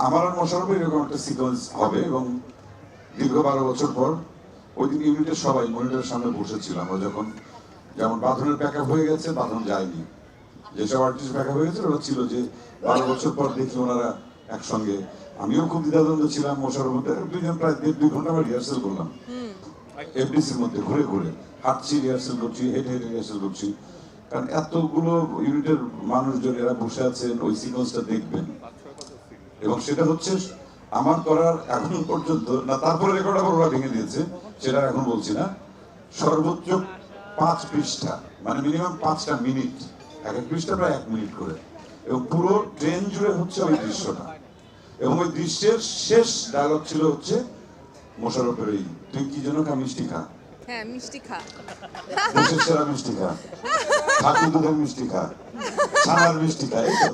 আমার আর মোশাররফের এরকম একটা সিকোয়েন্স হবে এবং দীর্ঘ 12 বছর পর ওই দিন ইউনিটের সবাই মনিটরের সামনে বসেছিল। আমরা যখন যেমন বাঁধনের প্যাকআপ হয়ে গেছে, বাঁধন যায়নি, যেসব আর্টিস্ট প্যাকআপ হয়ে গেছে ওরা ছিল যে 12 বছর পর দেখি ওনারা একসঙ্গে। আমিও খুব দ্বিধাদ্বন্দ্ব ছিলাম। মোশাররফ দুইজন প্রায় 1.5-2 ঘন্টা আমরা রিহার্সেল করলাম এফডিসির মধ্যে ঘুরে ঘুরে, হাঁটছি রিহার্সেল করছি, হেঁটে হেঁটে রিহার্সেল করছি, কারণ এতগুলো ইউনিটের মানুষজন এরা বসে আছেন ওই সিকোয়েন্সটা দেখবেন। এবং সেটা হচ্ছে আমার করার এখন পর্যন্ত না, তারপরে রেকর্ড আবার ওরা ভেঙে দিয়েছে, সেটা এখন বলছি না, সর্বোচ্চ 5 পৃষ্ঠা, মানে মিনিমাম 5টা মিনিট, এক এক পৃষ্ঠা প্রায় 1 মিনিট করে, এবং পুরো ট্রেন জুড়ে হচ্ছে ওই দৃশ্যটা। এবং ওই দৃশ্যের শেষ ডায়লগ ছিল হচ্ছে মোশাররফের এই, তুই কি যেন খা, মিষ্টি খা, হ্যাঁ মিষ্টি খা, দেশের সেরা মিষ্টি খা, খাঁটি দুধের মিষ্টি খা, ছানার মিষ্টি খা, এই তো।